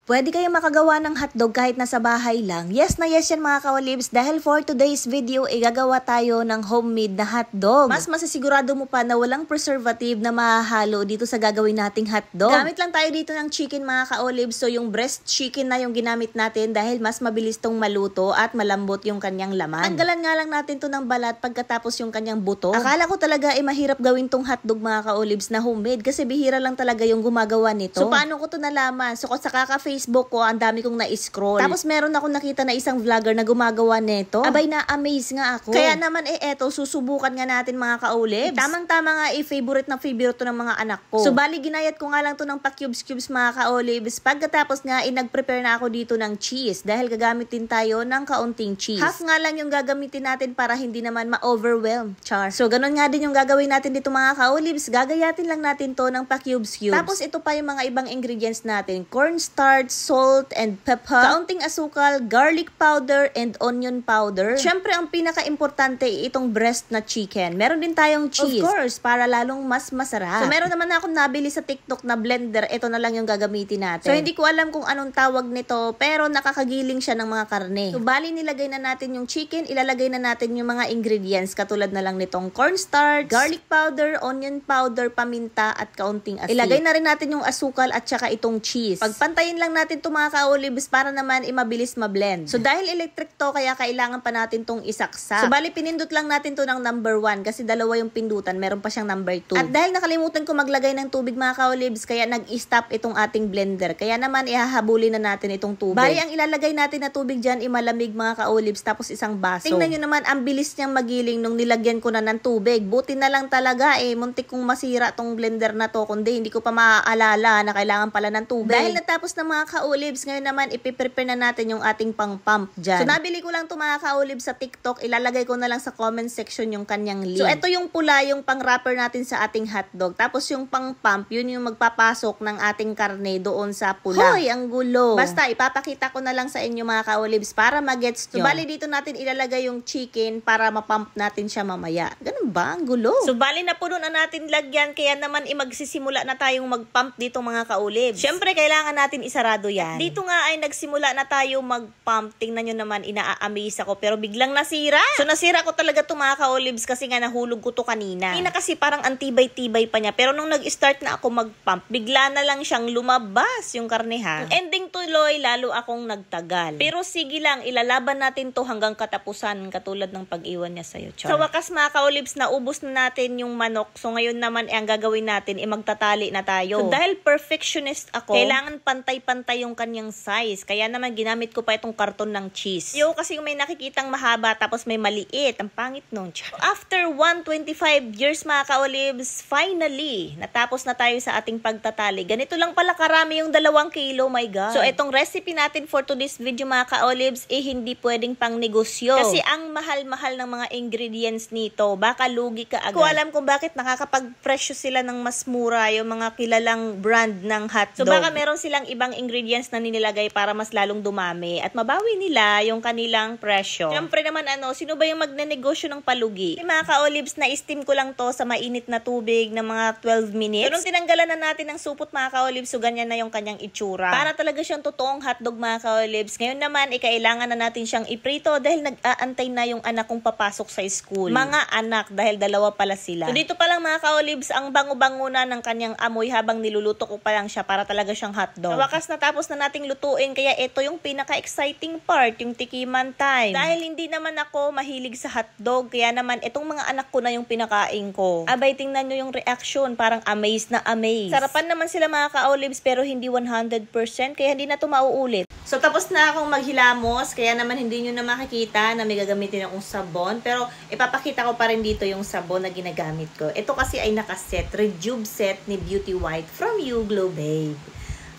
Pwede kayong makagawa ng hotdog kahit nasa bahay lang? Yes na yes yan mga kawalibs dahil for today's video gagawa tayo ng homemade na hotdog. Mas masisigurado mo pa na walang preservative na mahahalo dito sa gagawin nating hotdog. Gamit lang tayo dito ng chicken mga kawalibs. So yung breast chicken na yung ginamit natin dahil mas mabilis tong maluto at malambot yung kanyang laman. Tanggalan nga lang natin to ng balat pagkatapos yung kanyang buto. Akala ko talaga mahirap gawin tong hotdog mga kawalibs na homemade kasi bihira lang talaga yung gumagawa nito. So paano ko to nalaman? So sa Facebook ko, ang dami kong na-scroll. Tapos meron akong nakita na isang vlogger na gumagawa nito. Abay, na-amaze nga ako. Kaya naman eto, susubukan nga natin mga kaulibs. Tamang-tama nga favorite na favorite to ng mga anak ko. So bali, ginayat ko nga lang to ng pa-cubes-cubes mga kaulibs. Pagkatapos nga, nag-prepare na ako dito ng cheese. Dahil gagamitin tayo ng kaunting cheese. Half nga lang yung gagamitin natin para hindi naman ma-overwhelm. Char. So ganun nga din yung gagawin natin dito mga kaulibs. Gagayatin lang natin to ng pa-cubes-cubes. Tapos ito pa yung mga ibang ingredients natin. Cornstarch, salt, and pepper, kaunting asukal, garlic powder, and onion powder. Syempre, ang pinaka-importante itong breast na chicken. Meron din tayong cheese. Of course, para lalong mas masarap. So, meron naman akong nabili sa TikTok na blender. Ito na lang yung gagamitin natin. So, hindi ko alam kung anong tawag nito, pero nakakagiling siya ng mga karne. So, bali nilagay na natin yung chicken, ilalagay na natin yung mga ingredients, katulad na lang nitong cornstarch, garlic powder, onion powder, paminta, at kaunting asin. Ilagay na rin natin yung asukal at saka itong cheese. Pagpantayin lang natin ito mga kaolibs para naman mabilis ma-blend. So dahil electric to, kaya kailangan pa natin tong isaksak. So bali pinindot lang natin to ng number 1 kasi dalawa yung pindutan, meron pa siyang number 2. At dahil nakalimutan ko maglagay ng tubig mga kaolibs, kaya nag-stop itong ating blender. Kaya naman ihahabulin na natin itong tubig. Bali ang ilalagay natin na tubig dyan malamig mga kaolibs, tapos isang baso. Tingnan nyo naman, ang bilis niyang magiling nung nilagyan ko na ng tubig. Buti na lang talaga muntik kong masira tong blender na to, kundi hindi ko pa maaalala na kailangan pala ng tubig. Dahil natapos na mga kaolibs, ngayon naman ipiprepare na natin yung ating pang-pump dyan. So nabili ko lang ito mga kaolibs sa TikTok, ilalagay ko na lang sa comment section yung kanyang link. So ito yung pula, yung pang-wrapper natin sa ating hotdog. Tapos yung pang-pump, yun yung magpapasok ng ating karne doon sa pula. Hoy, ang gulo! Basta ipapakita ko na lang sa inyo mga kaolibs para magets nyo. So bali dito natin ilalagay yung chicken para mapump natin siya mamaya. Ganun ba? Ang gulo. So bali na puno na natin lagyan, kaya naman magsisimula na tayong mag-pump dito mga kaolibs. Syempre kailangan natin isarado yan. At dito nga ay nagsimula na tayo mag-pump. Tingnan nyo naman, ina-amaze ako. Pero biglang nasira. So nasira ko talaga ito mga ka-olives kasi nga nahulog ko to kanina. Hindi na kasi parang antibay-tibay pa niya. Pero nung nag-start na ako mag-pump, bigla na lang siyang lumabas yung karne ha. Ending tuloy, lalo akong nagtagal. Pero sige lang, ilalaban natin to hanggang katapusan katulad ng pag-iwan niya sa'yo. Char. Sa wakas mga ka-olives, naubos na natin yung manok. So ngayon naman ang gagawin natin magtatali na tayo. So dahil perfectionist ako, kailangan pantay-pantay yung kanyang size. Kaya naman ginamit ko pa itong karton ng cheese. Yo, kasi may nakikitang mahaba tapos may maliit. Ang pangit nun. After 125 years mga ka-olives, finally, natapos na tayo sa ating pagtatali. Ganito lang pala karami yung 2 kilo, my God. So itong recipe natin for today's video mga ka-olives, hindi pwedeng pang negosyo. Kasi ang mahal-mahal ng mga ingredients nito, baka lugi ka agad. Ko alam kung bakit nakakapag-presyo sila ng mas mura yung mga kilalang brand ng hotdog. So baka meron silang ibang ingredients na nilagay para mas lalong dumami at mabawi nila yung kanilang presyo. Siyempre naman sino ba yung magnenegosyo ng palugi? Mga ka-olives, na-steam ko lang to sa mainit na tubig na mga 12 minutes. So nung tinanggalan na natin ng supot mga ka-olives, so ganyan na yung kanyang itsura. Para talaga siyang totoong hotdog mga ka-olives. Ngayon naman, kailangan na natin siyang iprito dahil nag-aantay na yung anak kong papasok sa school. Mga anak, dahil 2 pala sila. So dito pa lang mga ka-olives, ang bango-bango na ng kanyang amoy habang niluluto ko pa lang siya para talaga siyang hotdog. Sa wakas natapos na nating lutuin, kaya ito yung pinaka-exciting part, yung tikiman time. Dahil hindi naman ako mahilig sa hotdog, kaya naman itong mga anak ko na yung pinakain ko. Abay, tingnan nyo yung reaction, parang amazed na amazed. Sarapan naman sila mga ka-olives pero hindi 100%, kaya hindi na ito mauulit. So tapos na akong maghilamos, kaya naman hindi nyo na makikita na may gagamitin akong sabon. Pero ipapakita ko pa rin dito yung sabon na ginagamit ko. Ito kasi ay nakaset, Rejuve set ni Beauty White from You Glow Babe.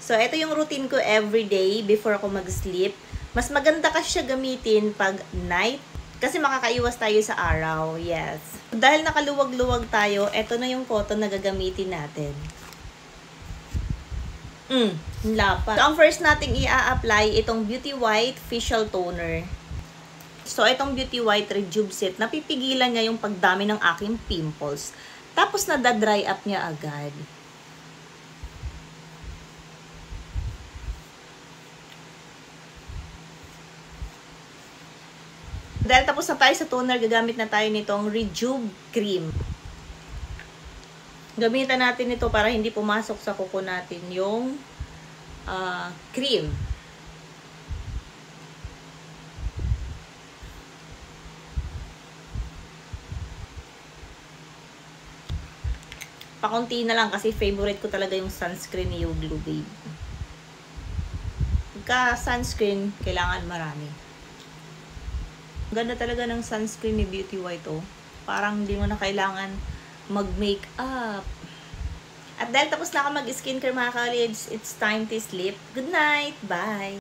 So ito yung routine ko everyday before ako mag-sleep. Mas maganda kasi siya gamitin pag night kasi makakaiwas tayo sa araw. Yes. Dahil nakaluwag-luwag tayo, ito na yung cotton na gagamitin natin. Lapa. So, ang first nating i-a-apply itong Beauty White Facial Toner. So, itong Beauty White Rejuve Set, napipigilan niya yung pagdami ng aking pimples. Tapos, nada-dry up niya agad. Dahil tapos na tayo sa toner, gagamit na tayo nitong Rejuve Cream. Gamitan natin ito para hindi pumasok sa kuko natin yung cream. Pakunti na lang kasi favorite ko talaga yung sunscreen ni Yoglu Babe. Pagka sunscreen, kailangan marami. Ganda talaga ng sunscreen ni Beauty White, oh. Parang hindi mo na kailangan mag-makeup. At dahil tapos na ako mag-skincare mga ka-lids, it's time to sleep. Good night! Bye!